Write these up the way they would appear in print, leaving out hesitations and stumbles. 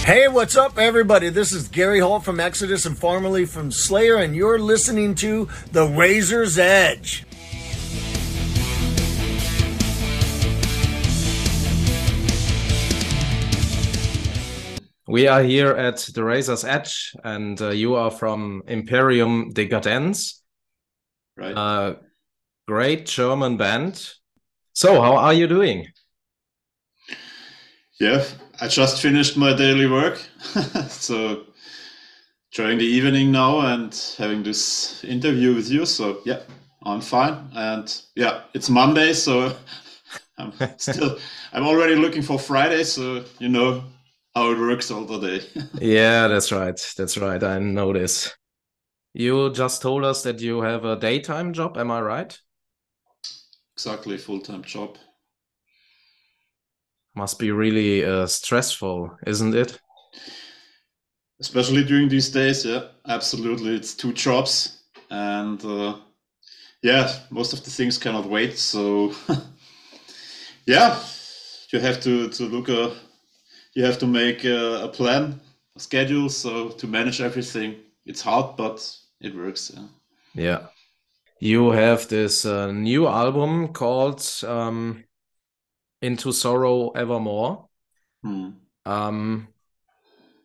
Hey, what's up, everybody? This is Gary Holt from Exodus and formerly from Slayer, and you're listening to The Razor's Edge. We are here at the Razor's Edge, and you are from Imperium Dekadenz, Right. great German band. So, how are you doing? Yeah, I just finished my daily work. So during the evening now and having this interview with you. So yeah, I'm fine. And yeah, it's Monday, so I'm still I'm already looking for Friday, so you know how it works all the day. Yeah, that's right. That's right. I know this. You just told us that you have a daytime job, am I right? Exactly, full-time job. Must be really stressful, isn't it? Especially during these days, yeah, absolutely. It's two jobs and yeah, most of the things cannot wait, so yeah, you have to look you have to make a plan, a schedule, so to manage everything. It's hard, but it works. Yeah. Yeah. You have this new album called Into Sorrow Evermore. Hmm. Um,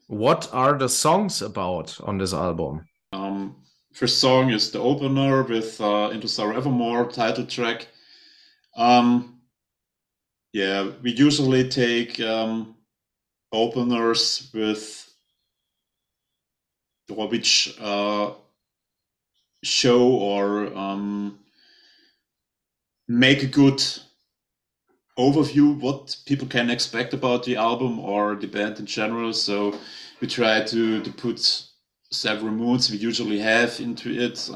what are the songs about on this album? First song is the opener with Into Sorrow Evermore title track. Um, yeah, we usually take openers with which show or make a good overview what people can expect about the album or the band in general. So we try to put several moods we usually have into it.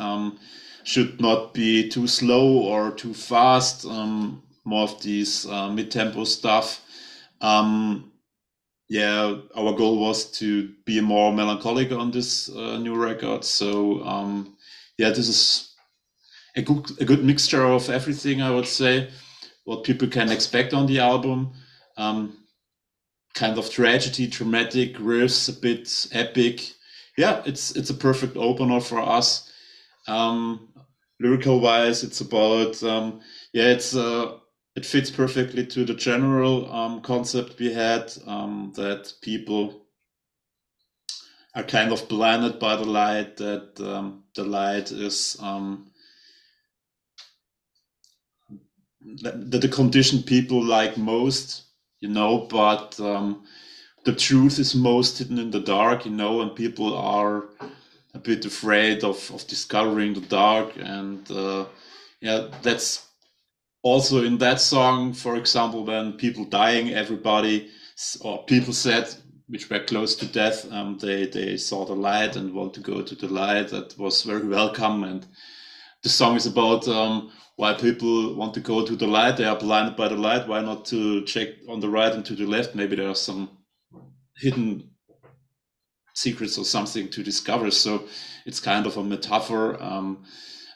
Should not be too slow or too fast. More of these mid-tempo stuff. Um, yeah, our goal was to be more melancholic on this new record. So yeah, this is a good mixture of everything, I would say. What people can expect on the album. Um, kind of tragedy, dramatic riffs, a bit epic. Yeah, it's a perfect opener for us. Um, Lyrical wise, it's about yeah, it fits perfectly to the general concept we had, that people are kind of blinded by the light, that the light is the condition people like most, but the truth is most hidden in the dark, and people are a bit afraid of discovering the dark. And yeah, that's also in that song, for example, when people dying, everybody or people said, which were close to death, they saw the light and want to go to the light. That was very welcome. And the song is about why people want to go to the light. They are blinded by the light. Why not to check on the right and to the left? Maybe there are some hidden secrets or something to discover. So it's kind of a metaphor.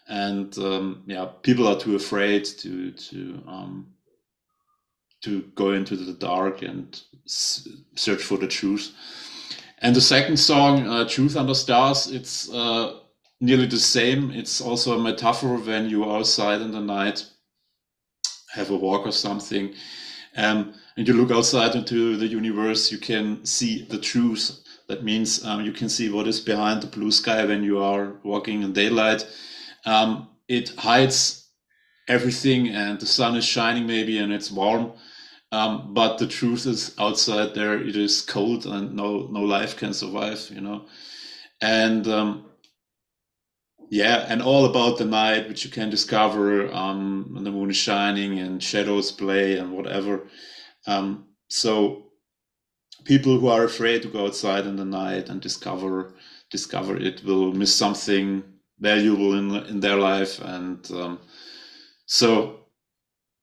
And yeah, people are too afraid to go into the dark and search for the truth. And the second song, Truth Under Stars, it's nearly the same. It's also a metaphor when you are outside in the night, have a walk or something, and you look outside into the universe, you can see the truth. That means you can see what is behind the blue sky when you are walking in daylight. It hides everything, and the sun is shining maybe, and it's warm. But the truth is outside there, it is cold, and no life can survive. And yeah, and all about the night, which you can discover when the moon is shining and shadows play and whatever. So people who are afraid to go outside in the night and discover it will miss something valuable in their life. And so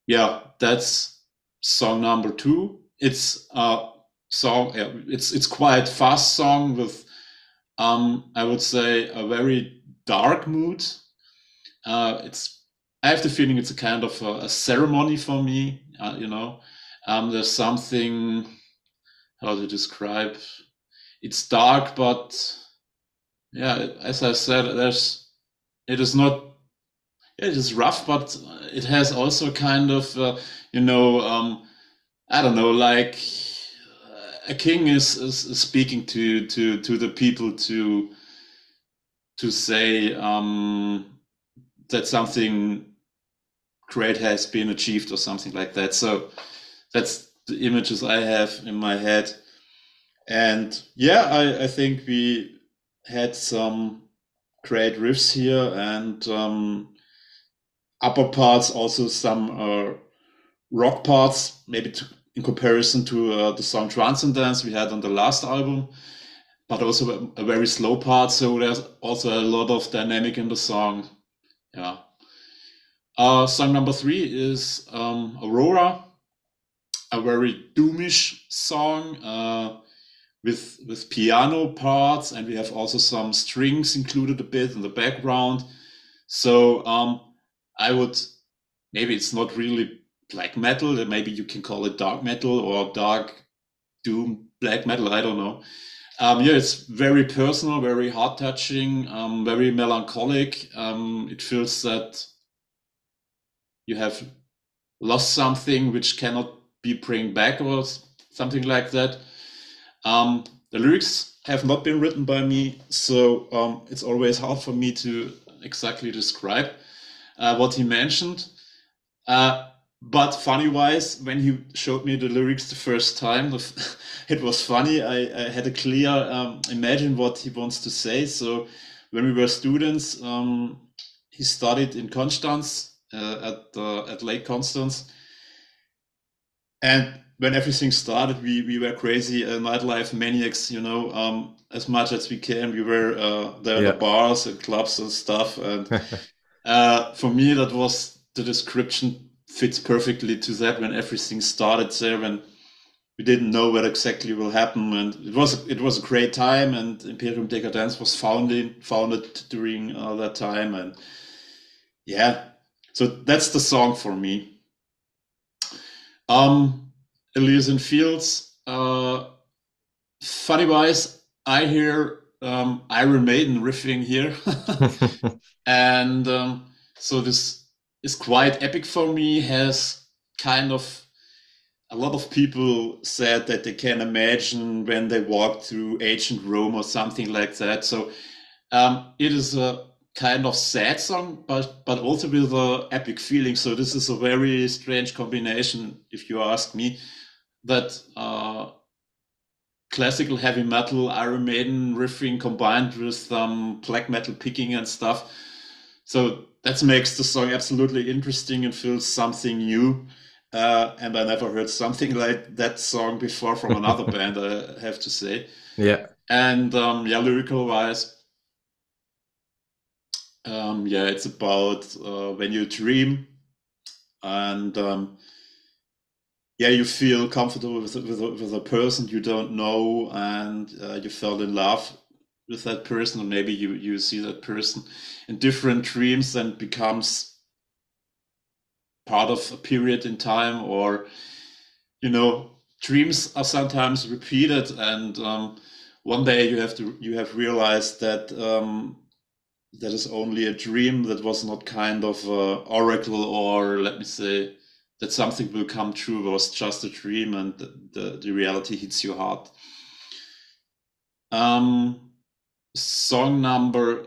yeah, that's song number two. It's a song. Yeah, it's quite fast song with I would say a very dark mood. It's I have the feeling it's a kind of a ceremony for me. There's something, how to describe. it's dark, but yeah, as I said, it is not. It is rough, but it has also kind of, I don't know, like a king is speaking to the people to say that something great has been achieved or something like that. So that's the images I have in my head. And yeah, I think we had some great riffs here, and upper parts, also some rock parts, maybe in comparison to the song Transcendence we had on the last album, but also a very slow part. So there's also a lot of dynamic in the song. Yeah. Song number 3 is Aurora, a very doomish song with piano parts, and we have also some strings included a bit in the background. So I would, maybe it's not really black metal, maybe you can call it dark metal or dark doom black metal, I don't know. Yeah, it's very personal, very heart touching, very melancholic. It feels that you have lost something which cannot be bring back or something like that. The lyrics have not been written by me, so it's always hard for me to exactly describe what he mentioned. But funny-wise, when he showed me the lyrics the first time, it was funny. I had a clear imagine what he wants to say. So when we were students, he studied in Constance at Lake Constance, and when everything started, we were crazy nightlife maniacs. As much as we can, we were there in the bars and clubs and stuff. And for me, that was the description. Fits perfectly to that when everything started there, when we didn't know what exactly will happen, and it was a great time, and Imperium Dekadenz was founded during that time, and yeah, so that's the song for me. Elysian Fields, funny wise, I hear Iron Maiden riffing here, and so this is quite epic for me. Has kind of a lot of people said that they can imagine when they walk through ancient Rome or something like that. So it is a kind of sad song, but also with an epic feeling. So this is a very strange combination, if you ask me, that classical heavy metal, Iron Maiden riffing combined with some black metal picking and stuff. So that makes the song absolutely interesting and feels something new. And I never heard something like that song before from another band, I have to say. Yeah. And yeah, lyrical wise, yeah, it's about when you dream and yeah, you feel comfortable with a person you don't know, and you fell in love with that person, or maybe you see that person in different dreams and becomes part of a period in time, or dreams are sometimes repeated, and one day you have realized that that is only a dream, that was not kind of oracle, or let me say that something will come true, was just a dream, and the reality hits you hard. Song number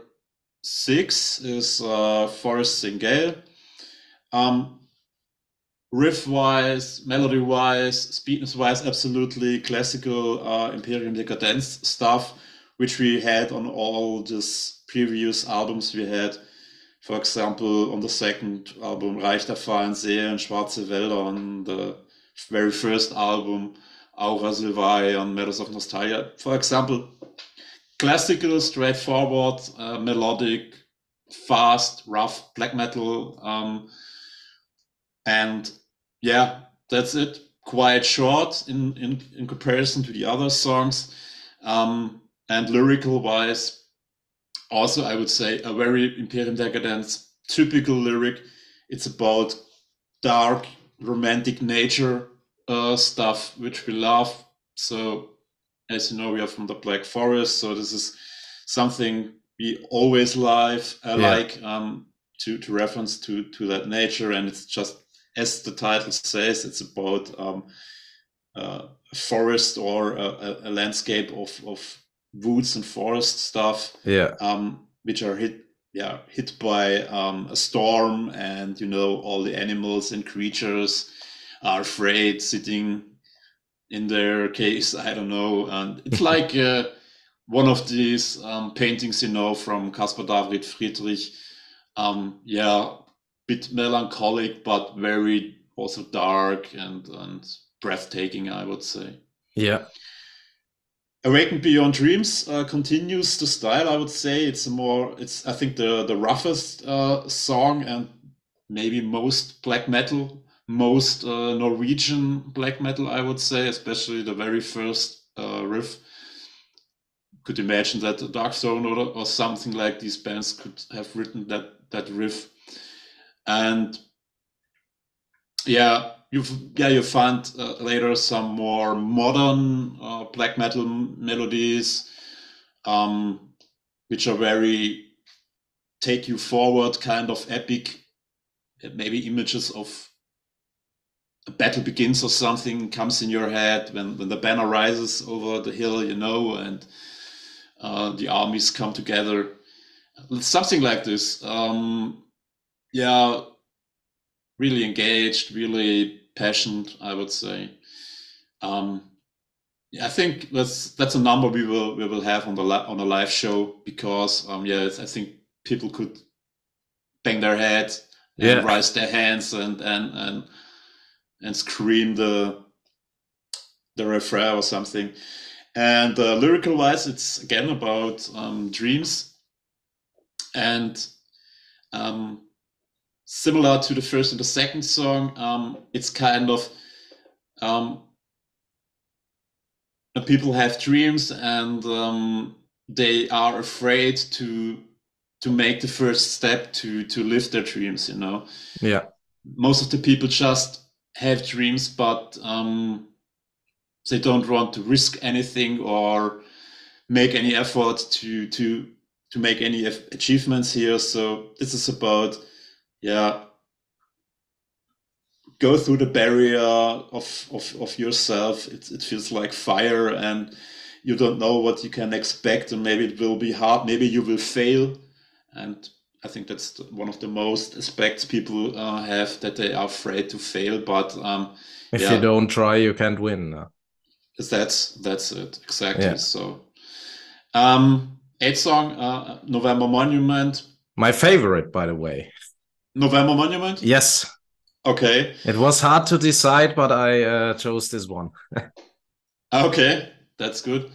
6 is Forest Sing Gale. Riff-wise, melody-wise, speedness-wise, absolutely classical Imperium Dekadenz stuff, which we had on all these previous albums we had. For example, on the second album, Reich der freien See and Schwarze Wälder, on the very first album, Aura Sylvae on Meadows of Nostalgia. For example, classical, straightforward, melodic, fast, rough black metal. And yeah, that's it. Quite short in comparison to the other songs. And lyrical wise, also I would say a very Imperium Dekadenz typical lyric. It's about dark, romantic nature stuff, which we love. So as you know, we are from the Black Forest, so this is something we always like to reference to that nature, and it's just as the title says, it's about a forest or a landscape of woods and forest stuff, which are hit by a storm, and all the animals and creatures are afraid, sitting in their caves. I don't know, and it's like one of these paintings, from Caspar David Friedrich. Bit melancholic, but very also dark and breathtaking, I would say. Yeah. Awakened Beyond Dreams continues the style. I would say it's I think the roughest song, and maybe most black metal, most Norwegian black metal, I would say, especially the very first riff. Could imagine that Dark Throne or something like these bands could have written that riff. And you find later some more modern black metal melodies, which are very take you forward, kind of epic, maybe images of a battle begins or something comes in your head when the banner rises over the hill, and the armies come together. Something like this. Really engaged, really passionate, I would say. I think that's a number we will have on a live show, because I think people could bang their head and raise their hands and scream the refrain or something. And lyrical wise, it's again about dreams, and similar to the first and the second song, it's kind of people have dreams, and they are afraid to make the first step to live their dreams. Most of the people just have dreams, but they don't want to risk anything or make any effort to make any achievements here. So this is about go through the barrier of yourself. It feels like fire, and you don't know what you can expect, and maybe it will be hard, maybe you will fail. And I think that's one of the most aspects people have, that they are afraid to fail. But if you don't try, you can't win. That's it, exactly. Yeah. So 8th song, November Monument. My favorite, by the way. November Monument? Yes. Okay. It was hard to decide, but I chose this one. Okay, that's good.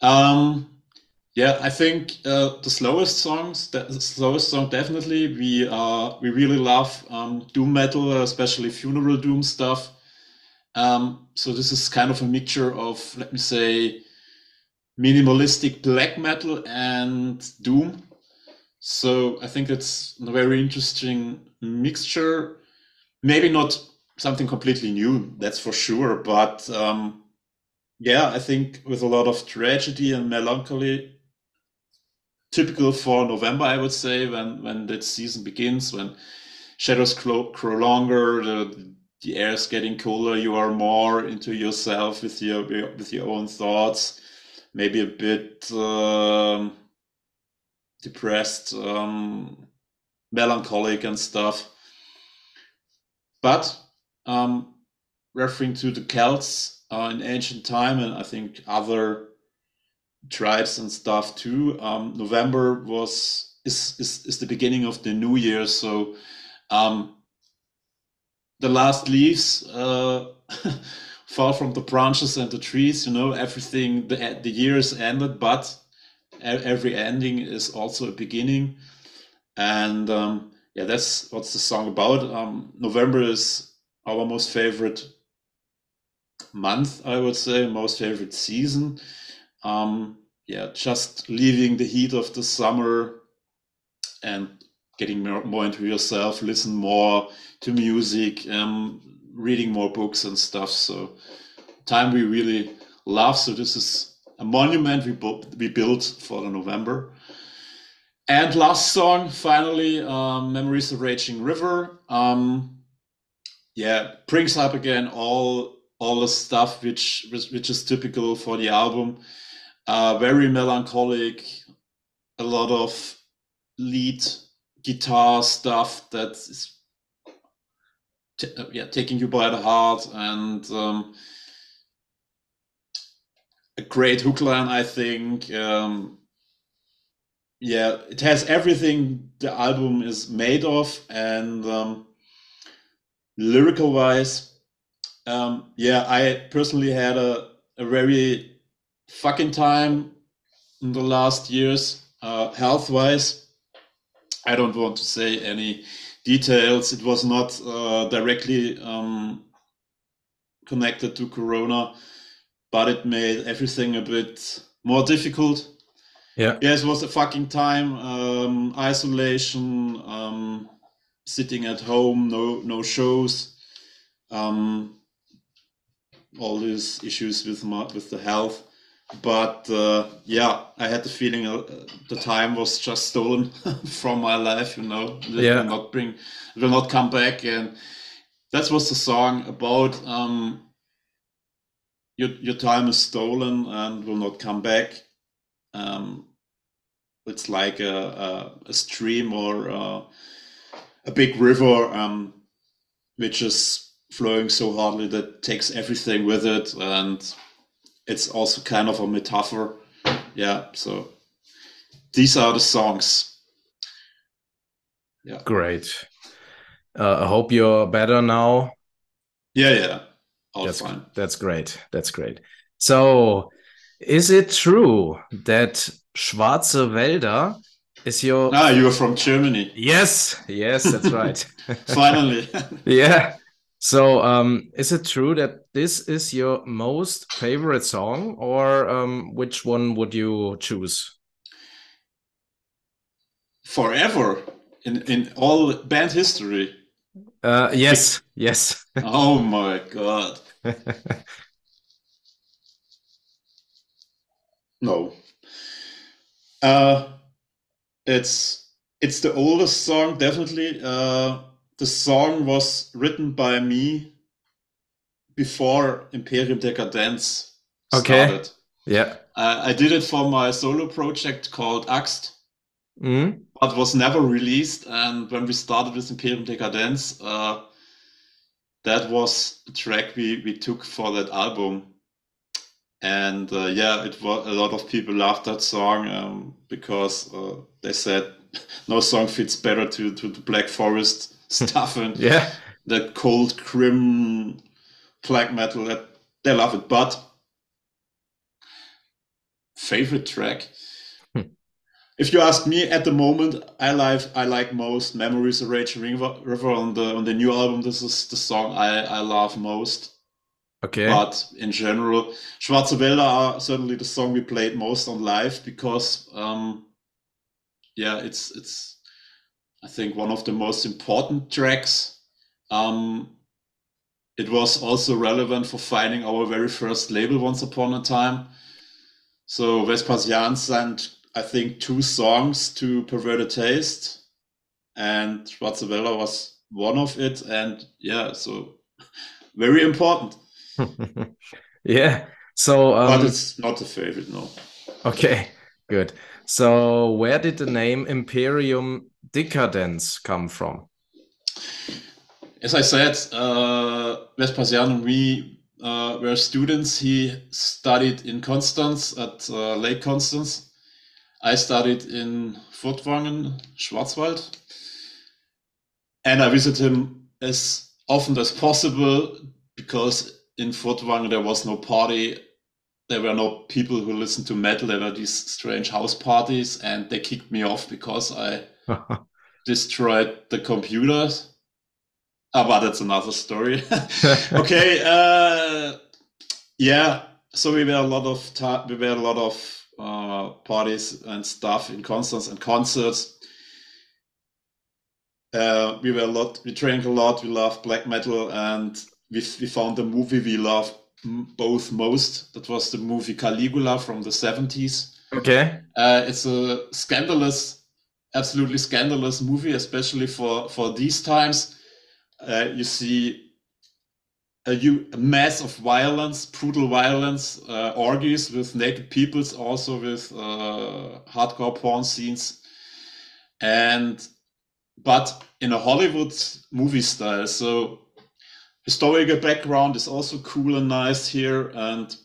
I think the slowest song definitely. We really love doom metal, especially funeral doom stuff. So this is kind of a mixture of, let me say, minimalistic black metal and doom. So I think it's a very interesting mixture. Maybe not something completely new, that's for sure. But I think with a lot of tragedy and melancholy, typical for November, I would say, when that season begins, when shadows grow longer, the air is getting cooler, you are more into yourself with your own thoughts, maybe a bit depressed, melancholic and stuff. But referring to the Celts in ancient time, and I think other tribes and stuff too, November is the beginning of the new year. So the last leaves fall from the branches and the trees. Everything, the year is ended, but every ending is also a beginning. And that's what's the song about. November is our most favorite month, I would say, most favorite season. Just leaving the heat of the summer and getting more into yourself, listen more to music, reading more books and stuff. So time we really love. So this is a monument we built for the November. And last song, finally, Memories of Raging River. Yeah, brings up again all the stuff which is typical for the album. Very melancholic, a lot of lead guitar stuff that is taking you by the heart, and a great hook line, I think. Yeah, it has everything the album is made of, and lyrical wise, yeah, I personally had a very fucking time in the last years, health wise. I don't want to say any details. It was not directly connected to Corona, but it made everything a bit more difficult. Yeah. Yes, it was a fucking time. Isolation, sitting at home, no shows, all these issues with the health. But yeah, I had the feeling the time was just stolen from my life. It will not come back, and that was the song about. Your time is stolen and will not come back. It's like a stream or a big river, which is flowing so hardly that takes everything with it, and it's also kind of a metaphor. Yeah, so these are the songs. Yeah, great. I hope you're better now. Yeah, all fine. That's great. That's great. So, is it true that Schwarze Wälder is your... you are from Germany. Yes, that's right. Finally. Yeah. So, is it true that this is your most favorite song, or which one would you choose? Forever in all band history. Yes. Oh my God. No. It's the oldest song, definitely. The song was written by me before Imperium Dekadenz started. Okay. Yeah. I did it for my solo project called Axt, but was never released. And when we started with Imperium Dekadenz, that was a track we took for that album. And yeah, it was a lot of people loved that song because they said no song fits better to the Black Forest stuff and Yeah. the cold grim black metal. That they love it. But favorite track, if you ask me at the moment, I like most Memories of Raging River on the new album. This is the song I love most. Okay. But in general, Schwarze Wälder are certainly the song we played most on live because, yeah, it's I think one of the most important tracks. It was also relevant for finding our very first label once upon a time. So Vespasian sent, I think, 2 songs to Perverted Taste, and Schwarze Wälder was one of it. And yeah, so very important. Yeah. So, but it's not a favorite, no. Okay, good. So, where did the name Imperium Dekadenz come from? As I said, Vespasian and we were students. He studied in Konstanz at Lake Constance. I studied in Furtwangen, Schwarzwald. And I visited him as often as possible because in Furtwangen there was no party. There were no people who listened to metal. There were these strange house parties, and they kicked me off because I destroyed the computers. But that's another story. Okay, yeah. So we were a lot of parties and stuff in Constance and concerts. We drank a lot. We loved black metal, and we found a movie we loved both most. That was the movie Caligula from the 70s. Okay. It's a scandalous, absolutely scandalous movie, especially for these times. You see a mass of violence, brutal violence, orgies with naked peoples, also with hardcore porn scenes, but in a Hollywood movie style. So historical background is also cool and nice here, and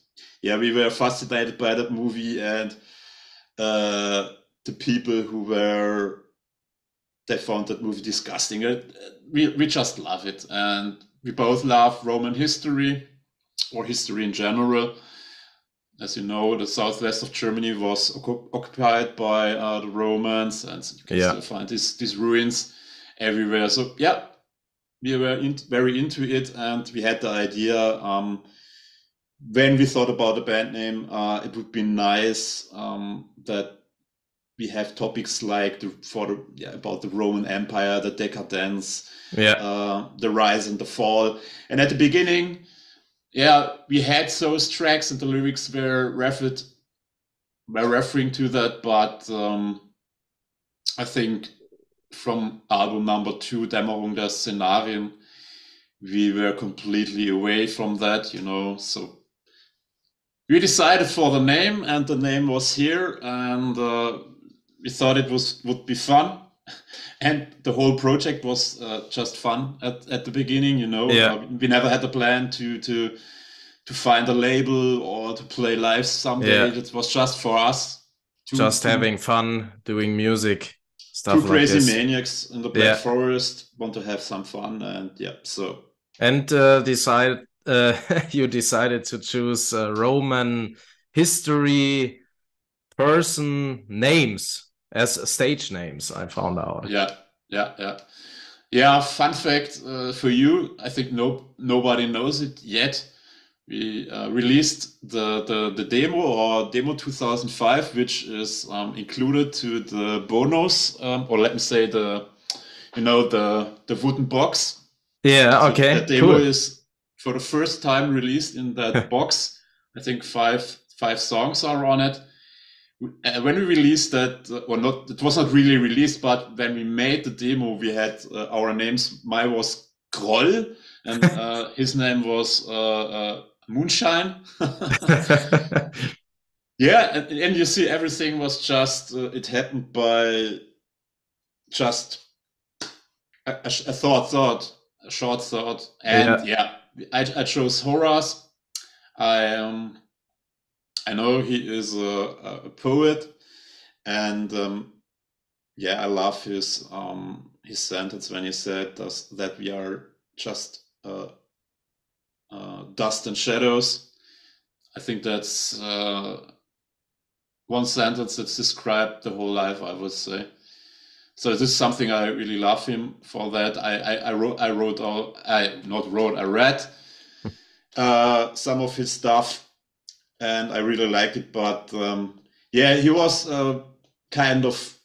yeah, we were fascinated by that movie, and the people who they found that movie disgusting. We just love it, and we both love Roman history or history in general. As you know, the southwest of Germany was occupied by the Romans, and you can still find these ruins everywhere. So yeah, we were very into it, and we had the idea when we thought about the band name, it would be nice that we have topics like about the Roman Empire, the decadence, the rise and the fall. And at the beginning, we had those tracks, and the lyrics were referring to that. But I think from album number 2, Dämmerung der Szenarien, we were completely away from that, So we decided for the name, and the name was here, and we thought it would be fun, and the whole project was just fun at the beginning. We never had a plan to find a label or to play live someday. It was just for us, having fun doing music stuff. Two crazy maniacs in the Black Forest want to have some fun, and you decided to choose Roman history person names as stage names, I found out. Fun fact for you, I think nobody knows it yet. We released the demo, or demo 2005, which is included to the bonus, or let me say the wooden box. Yeah, okay. The demo is for the first time released in that box. I think five songs are on it. When we released that, or not, it was not really released, but when we made the demo, we had our names. Mine was Groll, and his name was Moonshine. And you see, everything was just, it happened by just a short thought. And I chose Horaz. I know he is a poet, and I love his sentence when he said that we are just dust and shadows. I think that's one sentence that described the whole life, I would say. So this is something I really love him for. That I read some of his stuff, and I really like it. But he was kind of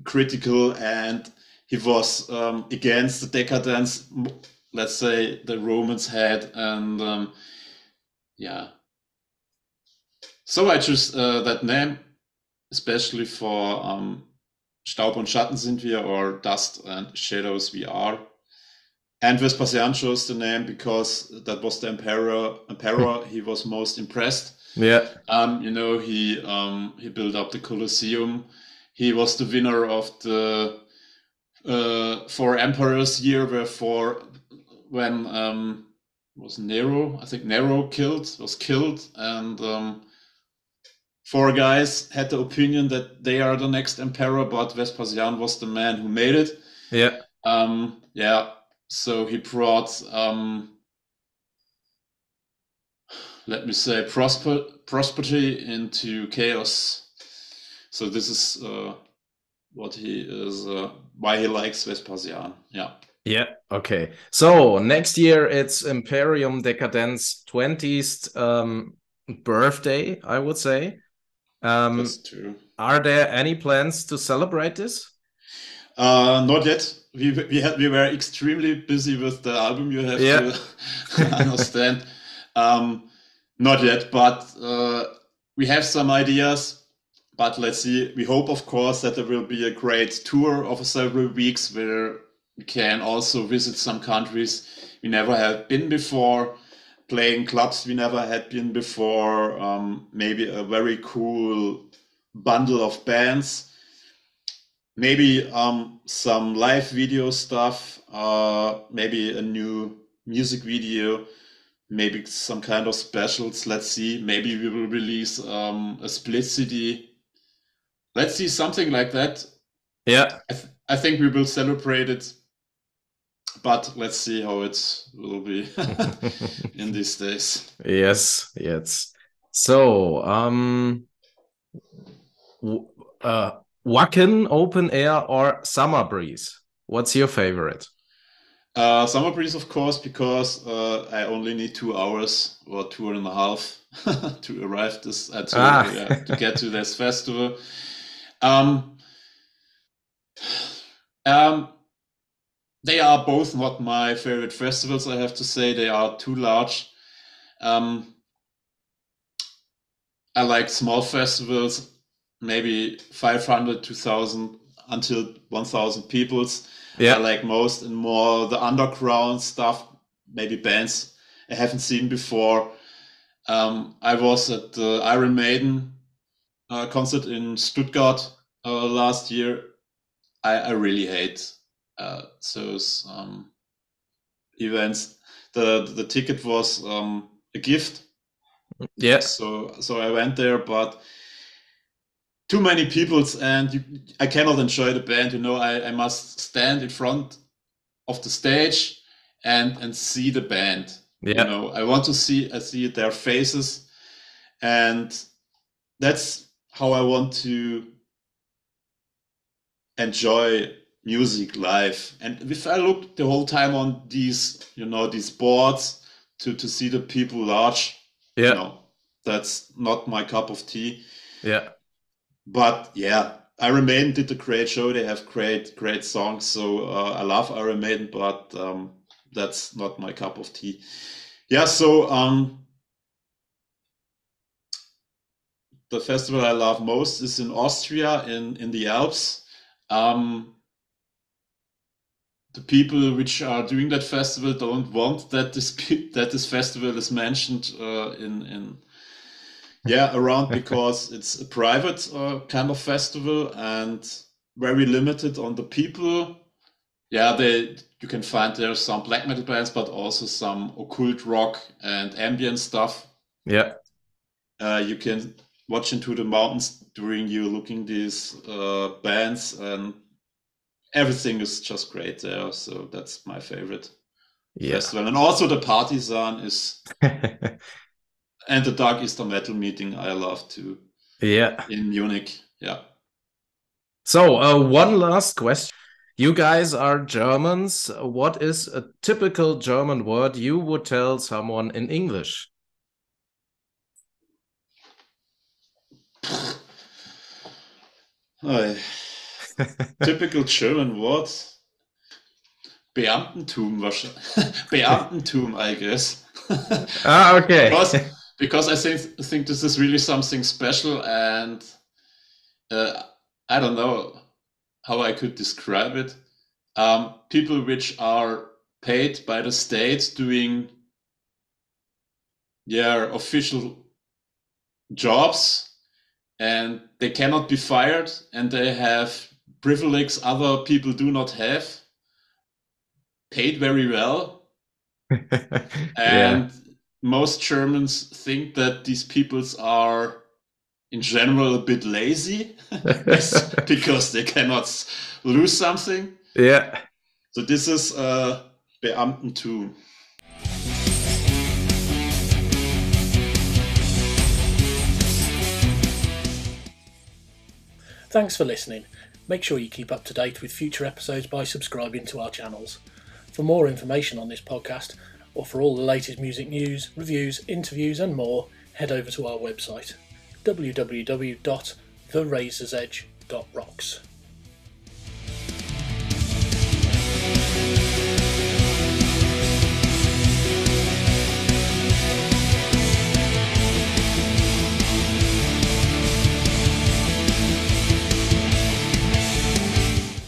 critical, and he was against the decadence, let's say, the Romans had, and so I chose that name, especially for Staub und Schatten sind wir, or Dust and Shadows we are. And Vespasian chose the name because that was the emperor he was most impressed. Yeah. He built up the Colosseum. He was the winner of the 4 Emperors year, when was Nero? I think Nero was killed, and 4 guys had the opinion that they are the next emperor, but Vespasian was the man who made it. Yeah. So he brought, let me say, prosperity into chaos. So this is what he is, why he likes Vespasian. Yeah, okay. So next year it's Imperium Dekadenz 20th birthday, I would say. That's true. Are there any plans to celebrate this? Not yet. We were extremely busy with the album. You have to understand. Not yet, but we have some ideas. But let's see. We hope, of course, that there will be a great tour of several weeks where we can also visit some countries we never have been before, playing clubs we never had been before, maybe a very cool bundle of bands, maybe some live video stuff, maybe a new music video, maybe some kind of specials. Let's see. Maybe we will release a split CD. Let's see, something like that. Yeah. I think we will celebrate it, but let's see how it will be in these days. Yes. So, Wacken, open air, or summer breeze? What's your favorite? Summer breeze, of course, because I only need 2 hours or 2.5 to arrive to get to this festival. They are both not my favorite festivals, I have to say. They are too large. I like small festivals, maybe 500, 2,000 until 1,000 peoples. Yeah. I like most and more the underground stuff, maybe bands I haven't seen before. I was at the Iron Maiden concert in Stuttgart last year. I really hate those events. The ticket was a gift. Yeah. So I went there, but too many peoples, and I cannot enjoy the band. I must stand in front of the stage and see the band. Yeah. I want to see their faces, and that's how I want to enjoy music live. And if I look the whole time on these boards to see the people large, that's not my cup of tea. Yeah. But yeah, Iron Maiden did a great show. They have great songs. So I love Iron Maiden, but that's not my cup of tea. Yeah, so the festival I love most is in Austria, in the Alps. The people which are doing that festival don't want that this festival is mentioned around, because it's a private kind of festival and very limited on the people. Yeah, you can find there some black metal bands, but also some occult rock and ambient stuff. Yeah. You can watch into the mountains during you looking these bands, and everything is just great there. So that's my favorite festival. And also the Partisan is and the Dark Eastern Metal meeting I love too. Yeah. In Munich. Yeah. So one last question. You guys are Germans. What is a typical German word you would tell someone in English? Typical German word? Beamtentum, Beamtentum, I guess. Okay. Because I think this is really something special, and I don't know how I could describe it. People which are paid by the state doing their official jobs, and they cannot be fired, and they have privileges other people do not have, paid very well. And most Germans think that these peoples are in general a bit lazy because they cannot lose something. Yeah. So this is Beamtentum. Thanks for listening. Make sure you keep up to date with future episodes by subscribing to our channels. For more information on this podcast, or for all the latest music news, reviews, interviews and more, head over to our website www.therazorsedge.rocks.